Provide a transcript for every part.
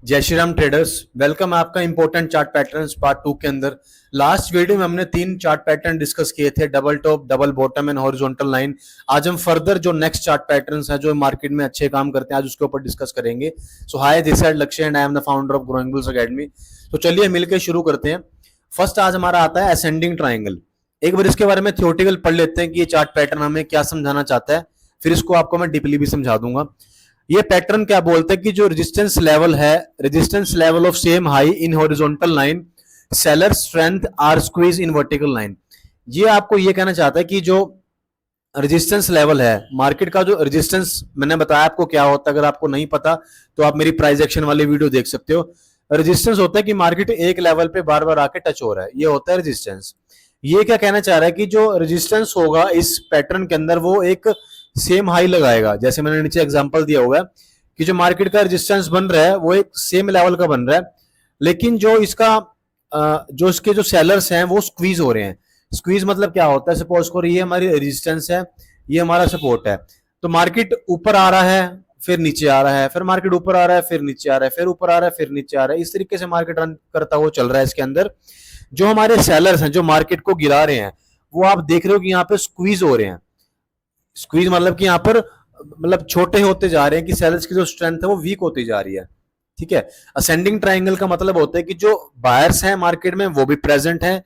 जय Shri Ram traders, welcome है आपका इंपॉर्टेंट चार्ट पैटर्न्स पार्ट 2 के अंदर। लास्ट वीडियो में हमने 3 चार्ट पैटर्न डिस्कस किए थे, double top, double bottom and horizontal line. आज हम फर्दर जो नेक्स्ट चार्ट पैटर्न्स हैं जो मार्केट में अच्छे काम करते हैं आज उसके ऊपर डिस्कस करेंगे। सो हाय, दिस इज लक्ष्य and I am the founder of growing bulls academy. तो चलिए मिलकर शुरू करते हैं। फर्स्ट आज हमारा आता है असेंडिंग ट्राइंगल। एक बार इसके बारे में थियोरेटिकल पढ़ लेते हैं कि ये चार्ट पैटर्न हमें क्या समझाना चाहता है, फिर इसको आपको मैं डीपली भी समझा दूंगा। ये पैटर्न क्या बोलते हैं कि जो रेजिस्टेंस लेवल है, resistance level of same high in horizontal line, seller strength are squeeze in vertical line. ये आपको ये कहना चाहता है कि जो रेजिस्टेंस लेवल है मार्केट का, जो रेजिस्टेंस मैंने बताया आपको क्या होता है, अगर आपको नहीं पता तो आप मेरी प्राइस एक्शन वाली वीडियो देख सकते हो। रेजिस्टेंस होता है कि मार्केट एक लेवल पे बार बार आके टच हो रहा है, ये होता है रेजिस्टेंस। ये क्या कहना चाह रहा है कि जो रेजिस्टेंस होगा इस पैटर्न के अंदर वो एक सेम हाई लगाएगा। जैसे मैंने नीचे एग्जांपल दिया हुआ है कि जो मार्केट का रेजिस्टेंस बन रहा है वो एक सेम लेवल का बन रहा है, लेकिन जो इसका जो इसके जो सेलर्स हैं वो स्क्वीज हो रहे हैं। स्क्वीज मतलब क्या होता है, सपोज करो ये हमारी रेजिस्टेंस है, ये हमारा सपोर्ट है, तो मार्केट ऊपर आ रहा है फिर नीचे आ रहा है, फिर मार्केट ऊपर आ रहा है फिर नीचे आ रहा है, फिर ऊपर आ रहा है फिर नीचे आ रहा है। इस तरीके से मार्केट रन करता हुआ चल रहा है। इसके अंदर जो हमारे सेलर्स हैं जो मार्केट को गिरा रहे हैं वो आप देख रहे हो कि यहाँ पे स्क्वीज हो रहे हैं। स्क्वीज मतलब कि यहाँ पर मतलब छोटे होते जा रहे हैं कि सेलर्स की जो स्ट्रेंथ है वो वीक होती जा रही है। ठीक है। असेंडिंग ट्राइंगल का मतलब होता है कि जो बायर्स हैं मार्केट में वो भी प्रेजेंट हैं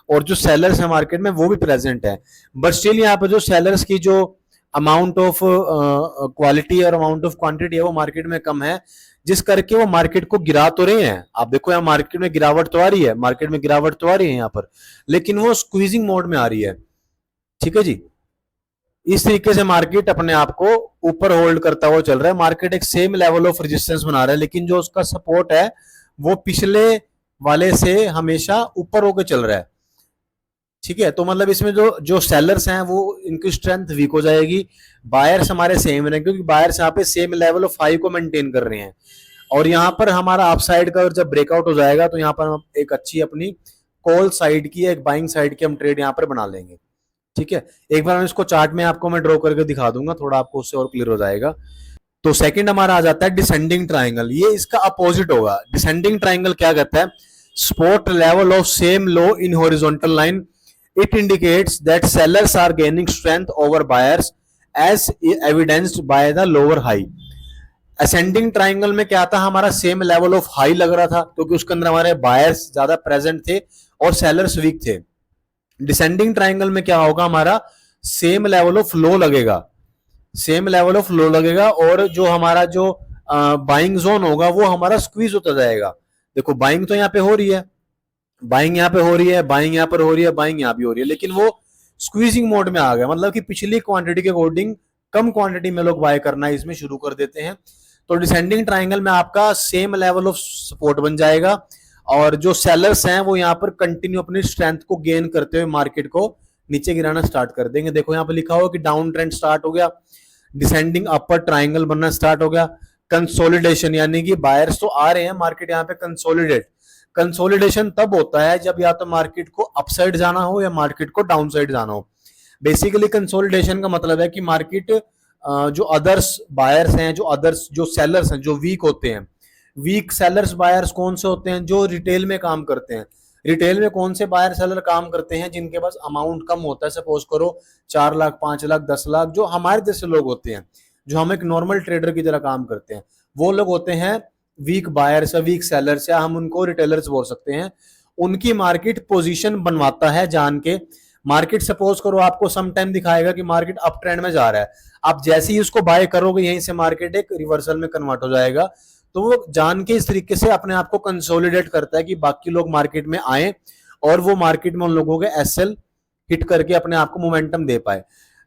और जो सेलर्स हैं मार्केट में वो भी प्रेजेंट है, बट स्टिल यहाँ पर जो सेलर्स की जो अमाउंट ऑफ क्वालिटी और अमाउंट ऑफ क्वांटिटी है वो मार्केट में कम है, जिस करके वो मार्केट को गिरा तो रहे हैं। आप देखो यहाँ मार्केट में गिरावट तो आ रही है, मार्केट में गिरावट तो आ रही है यहाँ पर, लेकिन वो स्क्वीजिंग मोड में आ रही है। ठीक है जी। इस तरीके से मार्केट अपने आप को ऊपर होल्ड करता हुआ चल रहा है। मार्केट एक सेम लेवल ऑफ रेजिस्टेंस बना रहा है, लेकिन जो उसका सपोर्ट है वो पिछले वाले से हमेशा ऊपर होकर चल रहा है। ठीक है। तो मतलब इसमें जो जो सेलर्स हैं वो इनकी स्ट्रेंथ वीक हो जाएगी, बायर्स हमारे सेम रहेंगे क्योंकि बायर्स यहाँ पे सेम लेवल ऑफ हाई को मेंटेन कर रहे हैं। और यहाँ पर हमारा अपसाइड का जब ब्रेकआउट हो जाएगा तो यहाँ पर हम एक अच्छी अपनी कॉल साइड की, एक बाइंग साइड की हम ट्रेड यहाँ पर बना लेंगे। ठीक है। एक बार इसको चार्ट में आपको मैं ड्रॉ करके दिखा दूंगा, थोड़ा आपको उससे और क्लियर हो जाएगा। तो सेकंड हमारा आ जाता है डिसेंडिंग ट्राइंगल। ये इसका अपोजिट होगा। डिसेंडिंग ट्राइंगल क्या करता है, spot level of same low in horizontal line, it indicates that sellers are gaining strength over buyers as evidenced by the lower high. Ascending triangle में क्या था, हमारा सेम लेवल ऑफ हाई लग रहा था क्योंकि उसके अंदर हमारे बायर्स ज्यादा प्रेजेंट थे और सेलर्स वीक थे। डिसेंडिंग ट्राइंगल में क्या होगा, हमारा सेम लेवल ऑफ लो लगेगा, सेम लेवल ऑफ लो लगेगा और जो हमारा जो बाइंग जोन होगा वो हमारा स्क्वीज होता जाएगा। देखो बाइंग तो यहाँ पे हो रही है, बाइंग यहाँ पे हो रही है, बाइंग यहाँ पर हो रही है, बाइंग यहाँ भी हो रही है, लेकिन वो स्क्वीजिंग मोड में आ गया। मतलब कि पिछली क्वांटिटी के अकॉर्डिंग कम क्वांटिटी में लोग बाय करना इसमें शुरू कर देते हैं। तो डिसेंडिंग ट्राइंगल में आपका सेम लेवल ऑफ सपोर्ट बन जाएगा और जो सेलर्स हैं वो यहाँ पर कंटिन्यू अपनी स्ट्रेंथ को गेन करते हुए मार्केट को नीचे गिराना स्टार्ट कर देंगे। देखो यहाँ पर लिखा हुआ कि डाउन ट्रेंड स्टार्ट हो गया, डिसेंडिंग अपर ट्राइंगल बनना स्टार्ट हो गया, कंसोलिडेशन, यानी कि बायर्स तो आ रहे हैं मार्केट यहाँ पे कंसोलिडेट। कंसोलिडेशन तब होता है जब या तो मार्केट को अपसाइड जाना हो या मार्केट को डाउन साइड जाना हो। बेसिकली कंसोलिडेशन का मतलब है कि मार्केट जो अदर्स बायर्स हैं, जो अदर्स जो सेलर्स हैं जो वीक होते हैं, वीक सेलर्स बायर्स कौन से होते हैं, जो रिटेल में काम करते हैं। रिटेल में कौन से बायर सेलर काम करते हैं, जिनके पास अमाउंट कम होता है, सपोज करो 4 लाख, 5 लाख, 10 लाख, जो हमारे जैसे लोग होते हैं, जो हम एक नॉर्मल ट्रेडर की तरह काम करते हैं, वो लोग होते हैं वीक बायर्स या वीक सेलर्स, या हम उनको रिटेलर्स बोल सकते हैं। उनकी मार्केट पोजीशन बनवाता है जान के। मार्केट सपोज करो आपको सम टाइम दिखाएगा कि मार्केट अप ट्रेंड में जा रहा है, आप जैसे ही उसको बाय करोगे यहीं से मार्केट एक रिवर्सल में कन्वर्ट हो जाएगा। तो वो जान के इस तरीके से अपने आप को कंसोलिडेट करता है कि बाकी लोग मार्केट में आए और वो मार्केट में उन लोगों के एसएल हिट करके अपने आप को मोमेंटम दे पाए।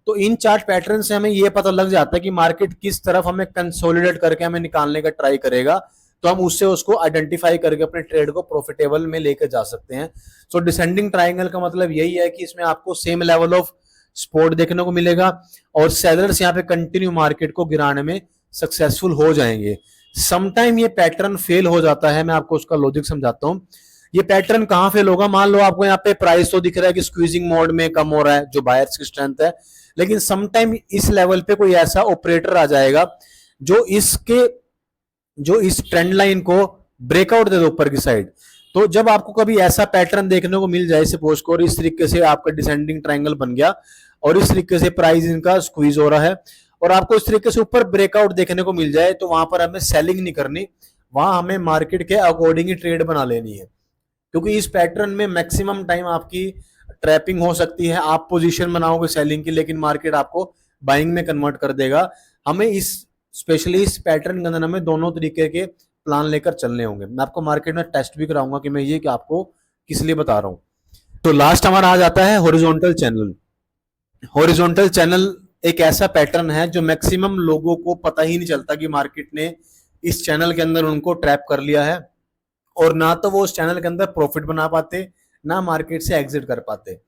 तो इन चार्ट पैटर्न से हमें ये पता लग जाता है कि मार्केट किस तरफ हमें कंसोलिडेट करके हमें निकालने का ट्राई करेगा, तो हम उससे उसको आइडेंटिफाई करके अपने ट्रेड को प्रॉफिटेबल में लेकर जा सकते हैं। सो डिसेंडिंग ट्राइंगल का मतलब यही है कि इसमें आपको सेम लेवल ऑफ सपोर्ट देखने को मिलेगा और सेलर्स यहाँ पे कंटिन्यू मार्केट को गिराने में सक्सेसफुल हो जाएंगे। समटाइम ये पैटर्न फेल हो जाता है, मैं आपको उसका लॉजिक समझाता हूँ। ये पैटर्न कहाँ फेल होगा, मान लो आपको यहाँ पे प्राइस तो दिख रहा है कि स्क्वीजिंग मोड में कम हो रहा है जो बायर्स की स्ट्रेंथ है, लेकिन समटाइम इस लेवल पे कोई ऐसा ऑपरेटर आ जाएगा जो इस ट्रेंड लाइन को ब्रेकआउट दे दो ऊपर की साइड। तो जब आपको कभी ऐसा पैटर्न देखने को मिल जाए सपोज को, और इस तरीके से आपका डिसेंडिंग ट्रायंगल बन गया और इस तरीके से प्राइस इनका स्क्वीज हो रहा है और आपको इस तरीके से ऊपर ब्रेकआउट देखने को मिल जाए, तो वहां पर हमें सेलिंग नहीं करनी, वहां हमें मार्केट के अकॉर्डिंग ही ट्रेड बना लेनी है, क्योंकि इस पैटर्न में मैक्सिमम टाइम आपकी ट्रैपिंग हो सकती है। आप पोजीशन बनाओगे सेलिंग की, लेकिन मार्केट आपको बाइंग में कन्वर्ट कर देगा। हमें इस स्पेशली इस पैटर्न के अंदर हमें दोनों तरीके के प्लान लेकर चलने होंगे। मैं आपको मार्केट में टेस्ट भी कराऊंगा कि मैं ये कि आपको किस लिए बता रहा हूं। तो लास्ट हमारा आ जाता है हॉरिजॉन्टल चैनल। हॉरिजॉन्टल चैनल एक ऐसा पैटर्न है जो मैक्सिमम लोगों को पता ही नहीं चलता कि मार्केट ने इस चैनल के अंदर उनको ट्रैप कर लिया है, और ना तो वो उस चैनल के अंदर प्रॉफिट बना पाते, ना मार्केट से एग्जिट कर पाते।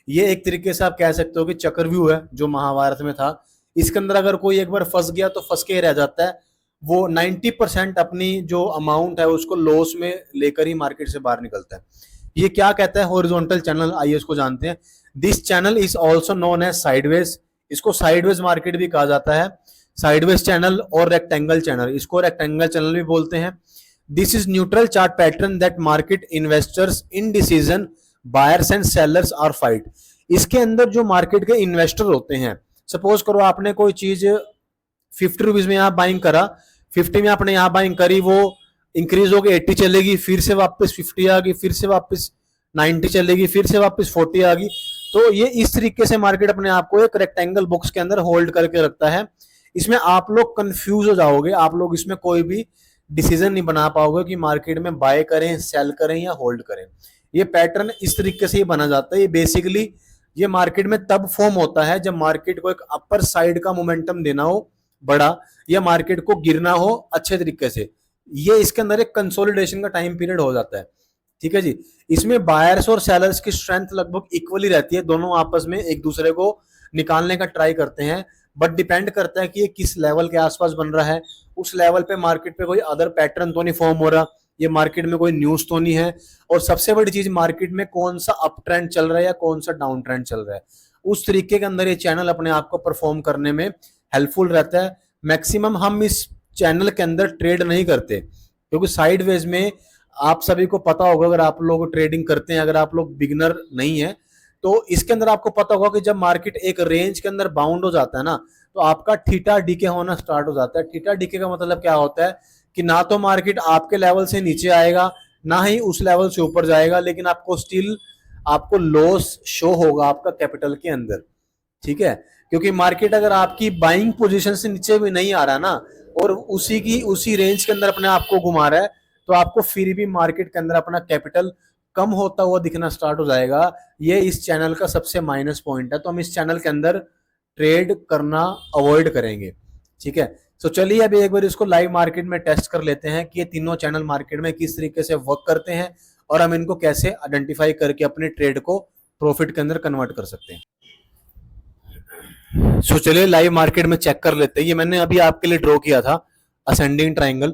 ये एक तरीके से आप कह सकते हो कि चक्रव्यूह है जो महाभारत में था। इसके अंदर अगर कोई एक बार फंस गया तो फंस के ही रह जाता है। वो 90% अपनी जो अमाउंट है उसको लॉस में लेकर ही मार्केट से बाहर निकलता है। ये क्या कहता है हॉरिजॉन्टल चैनल, आइए इसको जानते हैं। This channel is also known as sideways. इसको साइडवेज मार्केट भी कहा जाता है। साइडवेज चैनल और रेक्टेंगल चैनल, इसको रेक्टेंगल चैनल भी बोलते हैं। This is neutral chart pattern that market investors indecision buyers and sellers are fight. इसके अंदर जो मार्केट के इन्वेस्टर होते हैं, सपोज करो आपने कोई चीज 50 रुपीज में यहाँ बाइंग करा, 50 में आपने यहाँ बाइंग करी, वो इंक्रीज होकर 80 चलेगी, फिर से वापस 50 आ गई, फिर से वापस 90 चलेगी, फिर से वापस 40 आ गई। तो ये इस तरीके से मार्केट अपने आप को एक रेक्टेंगल बॉक्स के अंदर होल्ड करके रखता है। इसमें आप लोग कंफ्यूज हो जाओगे, आप लोग इसमें कोई भी डिसीजन नहीं बना पाओगे कि मार्केट में बाय करें, सेल करें या होल्ड करें। ये पैटर्न इस तरीके से ही बना जाता है। ये बेसिकली ये मार्केट में तब फॉर्म होता है जब मार्केट को एक अपर साइड का मोमेंटम देना हो बड़ा, या मार्केट को गिरना हो अच्छे तरीके से। ये इसके अंदर एक कंसोलिडेशन का टाइम पीरियड हो जाता है, ठीक है जी। इसमें बायर्स और सेलर्स की स्ट्रेंथ लगभग इक्वली रहती है, दोनों आपस में एक दूसरे को निकालने का ट्राई करते हैं, बट डिपेंड करता है कि ये किस लेवल के आसपास बन रहा है। उस लेवल पे मार्केट पे कोई अदर पैटर्न तो नहीं फॉर्म हो रहा, ये मार्केट में कोई न्यूज तो नहीं है, और सबसे बड़ी चीज मार्केट में कौन सा अप ट्रेंड चल रहा है या कौन सा डाउन ट्रेंड चल रहा है, उस तरीके के अंदर ये चैनल अपने आप को परफॉर्म करने में हेल्पफुल रहता है। मैक्सिमम हम इस चैनल के अंदर ट्रेड नहीं करते, क्योंकि साइडवेज में आप सभी को पता होगा, अगर आप लोग ट्रेडिंग करते हैं, अगर आप लोग बिगनर नहीं है तो इसके अंदर आपको पता होगा कि जब मार्केट एक रेंज के अंदर बाउंड हो जाता है ना, तो आपका थीटा डीके होना स्टार्ट हो जाता है। थीटा डीके का मतलब क्या होता है कि ना तो मार्केट आपके लेवल से नीचे आएगा, ना ही उस लेवल से ऊपर जाएगा, लेकिन आपको स्टिल आपको लॉस शो होगा आपका कैपिटल के अंदर, ठीक है। क्योंकि मार्केट अगर आपकी बाइंग पोजीशन से नीचे भी नहीं आ रहा ना, और उसी रेंज के अंदर अपने आप को घुमा रहा है, तो आपको फिर भी मार्केट के अंदर अपना कैपिटल कम होता हुआ दिखना स्टार्ट हो जाएगा। ये इस चैनल का सबसे माइनस पॉइंट है, तो हम इस चैनल के अंदर ट्रेड करना अवॉइड करेंगे, ठीक है। तो चलिए अभी एक बार इसको लाइव मार्केट में टेस्ट कर लेते हैं कि ये तीनों चैनल मार्केट में किस तरीके से वर्क करते हैं और हम इनको कैसे आइडेंटिफाई करके अपने ट्रेड को प्रॉफिट के अंदर कन्वर्ट कर सकते हैं। सो चलिए लाइव मार्केट में चेक कर लेते हैं। ये मैंने अभी आपके लिए ड्रॉ किया था असेंडिंग ट्राइंगल।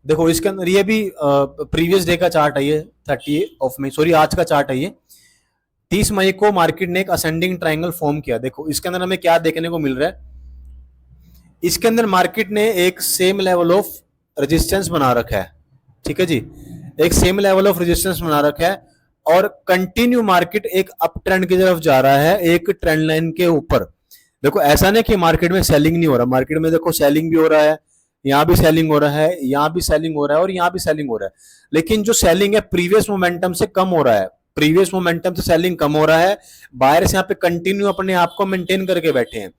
देखो इसके अंदर ये भी प्रीवियस डे का चार्ट है, ये 30 ऑफ मई, सॉरी आज का चार्ट है, ये 30 मई को मार्केट ने एक असेंडिंग ट्राइंगल फॉर्म किया। देखो इसके अंदर हमें क्या देखने को मिल रहा है, इसके अंदर मार्केट ने एक सेम लेवल ऑफ रेजिस्टेंस बना रखा है, ठीक है जी, एक सेम लेवल ऑफ रेजिस्टेंस बना रखा है, और कंटिन्यू मार्केट एक अप ट्रेंड की तरफ जा रहा है एक ट्रेंड लाइन के ऊपर। देखो ऐसा नहीं कि मार्केट में सेलिंग नहीं हो रहा, मार्केट में देखो सेलिंग भी हो रहा है, यहाँ भी सेलिंग हो रहा है, यहाँ भी सेलिंग हो रहा है, और यहाँ भी सेलिंग हो रहा है, लेकिन जो सेलिंग है प्रीवियस मोमेंटम से कम हो रहा है, प्रीवियस मोमेंटम से सेलिंग कम हो रहा है। बायर्स यहाँ पे कंटिन्यू अपने आप को मेंटेन करके बैठे हैं।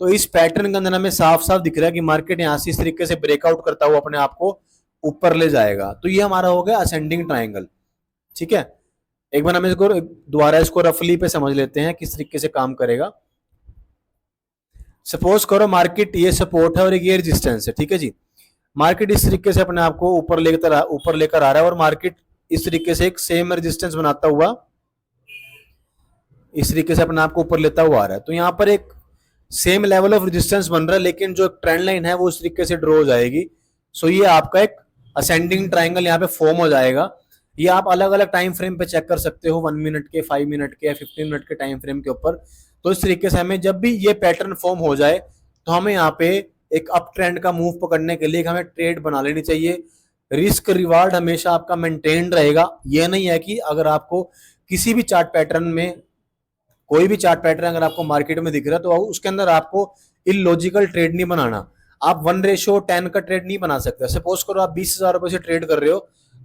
तो इस पैटर्न के अंदर हमें साफ साफ दिख रहा है कि मार्केट यहाँ से इस तरीके से ब्रेकआउट करता हुआ अपने आप को ऊपर ले जाएगा। तो ये हमारा हो गया असेंडिंग ट्राइंगल, ठीक है। एक बार हम इसको दोबारा इसको रफली पे समझ लेते हैं किस तरीके से काम करेगा। सपोज करो मार्केट ये सपोर्ट है और ये रेजिस्टेंस है, ठीक है जी। मार्केट इस तरीके से अपने आप को ऊपर लेकर आ रहा है, और मार्केट इस तरीके से एक सेम रेजिस्टेंस बनाता हुआ इस तरीके से अपने आप को ऊपर लेता हुआ आ रहा है। तो यहाँ पर एक सेम लेवल ऑफ रेजिस्टेंस बन रहा है, लेकिन जो ट्रेंड लाइन है वो इस तरीके से ड्रॉ हो जाएगी। सो ये आपका एक असेंडिंग ट्राइंगल यहाँ पे फॉर्म हो जाएगा। ये आप अलग अलग टाइम फ्रेम पे चेक कर सकते हो, 1 मिनट के, 5 मिनट के, 15 मिनट के टाइम फ्रेम के ऊपर। तो इस तरीके से हमें जब भी ये पैटर्न फॉर्म हो जाए तो हमें यहाँ पे एक अप ट्रेंड का मूव पकड़ने के लिए हमें ट्रेड बना लेनी चाहिए। रिस्क रिवार्ड हमेशा आपका मेंटेन रहेगा। ये नहीं है कि अगर आपको किसी भी चार्ट पैटर्न में, कोई भी चार्ट पैटर्न अगर आपको मार्केट में दिख रहा है तो उसके अंदर आपको इलॉजिकल ट्रेड नहीं बनाना। आप 1:10 का ट्रेड नहीं बना सकते। सपोज करो आप 20,000 रुपए से ट्रेड कर रहे हो,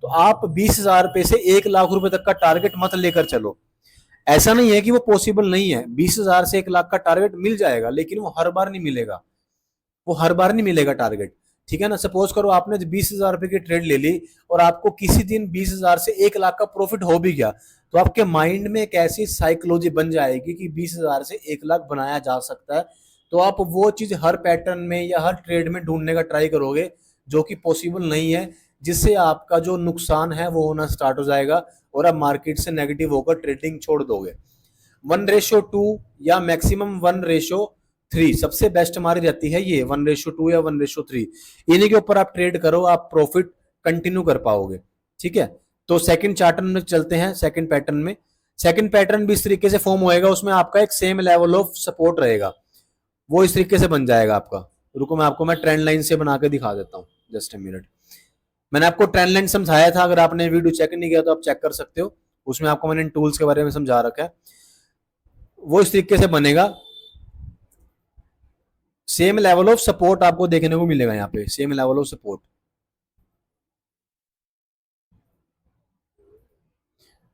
तो आप 20,000 रुपए से 1 लाख रुपए तक का टारगेट मत लेकर चलो। ऐसा नहीं है कि वो पॉसिबल नहीं है, 20,000 से 1 लाख का टारगेट मिल जाएगा, लेकिन वो हर बार नहीं मिलेगा, वो हर बार नहीं मिलेगा टारगेट। ठीक है ना। सपोज करो आपने 20,000 रुपए की ट्रेड ले ली और आपको किसी दिन 20,000 से 1 लाख का प्रॉफिट हो भी गया, तो आपके माइंड में एक ऐसी साइकोलॉजी बन जाएगी कि 20,000 से 1 लाख बनाया जा सकता है। तो आप वो चीज हर पैटर्न में या हर ट्रेड में ढूंढने का ट्राई करोगे, जो कि पॉसिबल नहीं है, जिससे आपका जो नुकसान है वो होना स्टार्ट हो जाएगा और आप मार्केट से नेगेटिव होकर ट्रेडिंग छोड़ दोगे। 1:2 या मैक्सिमम 1:3 सबसे बेस्ट हमारी रहती है, ये 1:2 या 1:3, इन्हीं के ऊपर आप ट्रेड करो, आप प्रॉफिट कंटिन्यू कर पाओगे। ठीक है। तो सेकंड चार्टन में चलते हैं। सेकंड पैटर्न में, सेकंड पैटर्न भी इस तरीके से फॉर्म होएगा, उसमें आपका एक सेम लेवल ऑफ सपोर्ट रहेगा, वो इस तरीके से बन जाएगा आपका। रुको मैं ट्रेंड लाइन से बना के दिखा देता हूँ, जस्ट ए मिनट। मैंने आपको ट्रेंड लाइन समझाया था, अगर आपने वीडियो चेक नहीं किया तो आप चेक कर सकते हो, उसमें आपको मैंने टूल्स के बारे में समझा रखा है। वो इस तरीके से बनेगा, सेम लेवल ऑफ सपोर्ट आपको देखने को मिलेगा यहाँ पे, सेम लेवल ऑफ सपोर्ट।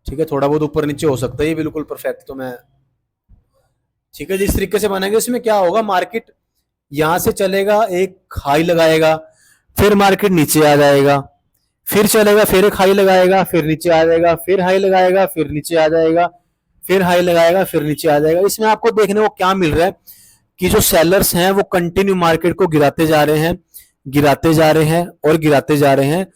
ठीक है, थोड़ा बहुत ऊपर नीचे हो सकता है, ये बिल्कुल परफेक्ट तो मैं, ठीक है, जिस तरीके से बनेंगे इसमें क्या होगा, मार्केट यहां से चलेगा, एक हाई लगाएगा, फिर मार्केट नीचे आ जाएगा, फिर चलेगा, फिर एक हाई लगाएगा, फिर नीचे आ जाएगा, फिर हाई लगाएगा, फिर नीचे आ जाएगा, फिर हाई लगाएगा, फिर नीचे आ जाएगा। इसमें आपको देखने को क्या मिल रहा है कि जो सेलर्स हैं वो कंटिन्यू मार्केट को गिराते जा रहे हैं, गिराते जा रहे हैं और गिराते जा रहे हैं।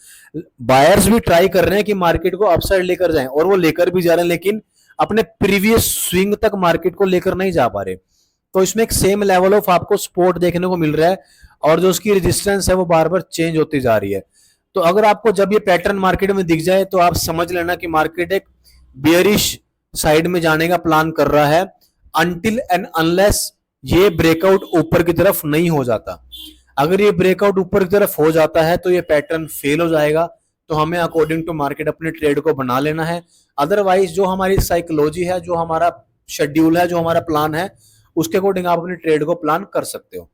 बायर्स भी ट्राई कर रहे हैं कि मार्केट को अपसाइड लेकर जाएं, और वो लेकर भी जा रहे हैं, लेकिन अपने प्रीवियस स्विंग तक मार्केट को लेकर नहीं जा पा रहे। तो इसमें एक सेम लेवल ऑफ आपको सपोर्ट देखने को मिल रहा है, और जो उसकी रेजिस्टेंस है वो बार बार चेंज होती जा रही है। तो अगर आपको जब ये पैटर्न मार्केट में दिख जाए तो आप समझ लेना कि मार्केट एक बियरिश साइड में जाने का प्लान कर रहा है, अनटिल एंड अनलेस ये ब्रेकआउट ऊपर की तरफ नहीं हो जाता। अगर ये ब्रेकआउट ऊपर की तरफ हो जाता है तो ये पैटर्न फेल हो जाएगा, तो हमें अकॉर्डिंग टू मार्केट अपने ट्रेड को बना लेना है। अदरवाइज जो हमारी साइकोलॉजी है, जो हमारा शेड्यूल है, जो हमारा प्लान है, उसके अकॉर्डिंग आप अपने ट्रेड को प्लान कर सकते हो।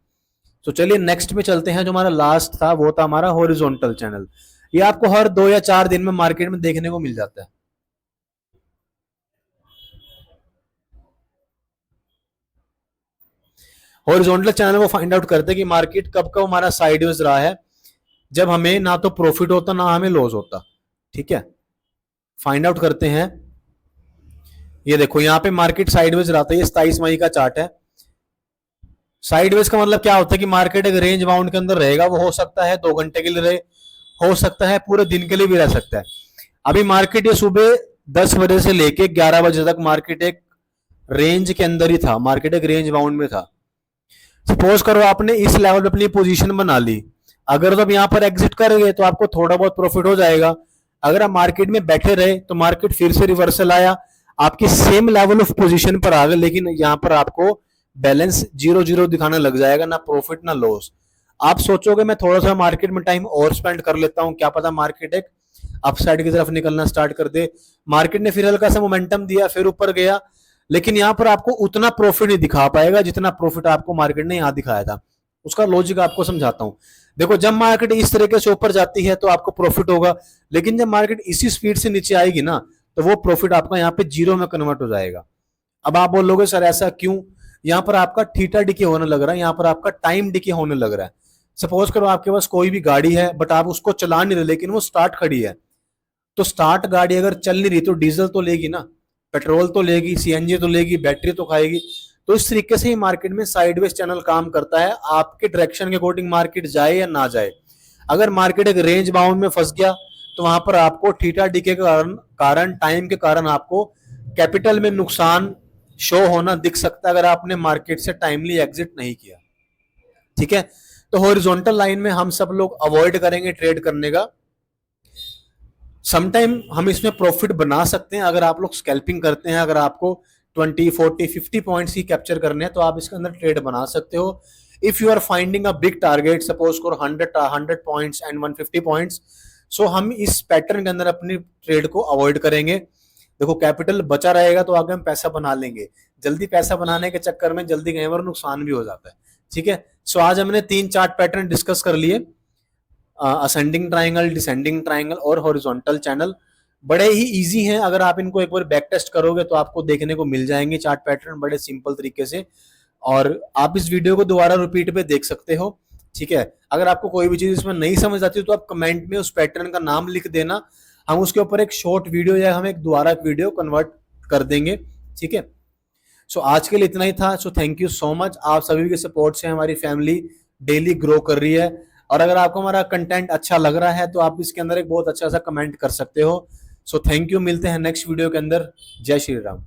तो चलिए नेक्स्ट में चलते हैं। जो हमारा लास्ट था वो था हमारा हॉरिजॉन्टल चैनल। ये आपको हर 2 या 4 दिन में मार्केट में देखने को मिल जाता है। हॉरिजॉन्टल चैनल को फाइंड आउट करते हैं कि मार्केट कब कब हमारा साइडवेज रहा है, जब हमें ना तो प्रॉफिट होता ना हमें लॉस होता। ठीक है, फाइंड आउट करते हैं। ये देखो यहाँ पे मार्केट साइडवेज रहा था, ये 27 मई का चार्ट है। साइडवेज का मतलब क्या होता है कि मार्केट एक रेंज बाउंड के अंदर रहेगा, वो हो सकता है 2 घंटे के लिए रहे, हो सकता है पूरे दिन के लिए भी रह सकता है। अभी मार्केट ये सुबह 10 बजे से लेके 11 बजे तक मार्केट एक रेंज के अंदर ही था, मार्केट एक रेंज बाउंड में था। सपोज करो आपने इस लेवल पे अपनी पोजीशन बना ली, अगर तो आप यहाँ पर एग्जिट करोगे तो आपको थोड़ा बहुत प्रॉफिट हो जाएगा। अगर आप मार्केट में बैठे रहे तो मार्केट फिर से रिवर्सल आया, आपकी सेम लेवल ऑफ पोजीशन पर आ गए, लेकिन यहाँ पर आपको बैलेंस 0-0 दिखाने लग जाएगा, ना प्रॉफिट ना लॉस। आप सोचोगे मैं थोड़ा सा मार्केट में टाइम और स्पेंड कर लेता हूँ, क्या पता मार्केट एक अपसाइड की तरफ निकलना स्टार्ट कर दे। मार्केट ने फिर हल्का सा मोमेंटम दिया, फिर ऊपर गया, लेकिन यहाँ पर आपको उतना प्रॉफिट नहीं दिखा पाएगा जितना प्रॉफिट आपको मार्केट ने यहाँ दिखाया था। उसका लॉजिक आपको समझाता हूँ। देखो, जब मार्केट इस तरीके से ऊपर जाती है तो आपको प्रॉफिट होगा, लेकिन जब मार्केट इसी स्पीड से नीचे आएगी ना, तो वो प्रॉफिट आपका यहाँ पे 0 में कन्वर्ट हो जाएगा। अब आप बोलोगे सर ऐसा क्यों? यहाँ पर आपका थीटा डिके होने लग रहा है, यहाँ पर आपका टाइम डिके होने लग रहा है। सपोज करो आपके पास कोई भी गाड़ी है, बट आप उसको चला नहीं रहे, लेकिन वो स्टार्ट खड़ी है। तो स्टार्ट गाड़ी अगर चल नहीं रही तो डीजल तो लेगी ना, पेट्रोल तो लेगी, सीएनजी तो लेगी, बैटरी तो खाएगी। तो इस तरीके से ही मार्केट में साइडवेज चैनल काम करता है, आपके डायरेक्शन के अकॉर्डिंग मार्केट जाए या ना जाए। अगर मार्केट एक रेंज बाउंड में फंस गया तो वहां पर आपको थीटा डिके के कारण टाइम के कारण आपको कैपिटल में नुकसान शो होना दिख सकता है, अगर आपने मार्केट से टाइमली एग्जिट नहीं किया। ठीक है, तो हॉरिजॉन्टल लाइन में हम सब लोग अवॉइड करेंगे ट्रेड करने का। समटाइम हम इसमें प्रॉफिट बना सकते हैं अगर आप लोग स्कैल्पिंग करते हैं, अगर आपको 20, 40, 50 पॉइंट्स ही कैप्चर करने हैं तो आप इसके अंदर ट्रेड बना सकते हो। If you are finding a big target, suppose करो 100 पॉइंट्स एंड 150 पॉइंट्स, सो हम इस पैटर्न के अंदर अपनी ट्रेड को अवॉइड करेंगे। देखो कैपिटल बचा रहेगा तो आगे हम पैसा बना लेंगे, जल्दी पैसा बनाने के चक्कर में जल्दी कहीं पर नुकसान भी हो जाता है। ठीक है, सो आज हमने 3 चार्ट पैटर्न डिस्कस कर लिए, असेंडिंग ट्राइंगल, डिसेंडिंग ट्राइंगल और हॉरिजॉन्टल चैनल। बड़े ही इजी हैं, अगर आप इनको एक बार बैक टेस्ट करोगे तो आपको देखने को मिल जाएंगे चार्ट पैटर्न बड़े सिंपल तरीके से, और आप इस वीडियो को दोबारा रिपीट पे देख सकते हो। ठीक है, अगर आपको कोई भी चीज इसमें नहीं समझ आती तो आप कमेंट में उस पैटर्न का नाम लिख देना, हम उसके ऊपर एक शॉर्ट वीडियो या हम एक दोबारा वीडियो कन्वर्ट कर देंगे। ठीक है, सो आज के लिए इतना ही था। So thank you so much, आप सभी के सपोर्ट से हमारी फैमिली डेली ग्रो कर रही है, और अगर आपको हमारा कंटेंट अच्छा लग रहा है तो आप इसके अंदर एक बहुत अच्छा सा कमेंट कर सकते हो। सो थैंक यू, मिलते हैं नेक्स्ट वीडियो के अंदर। जय श्री राम।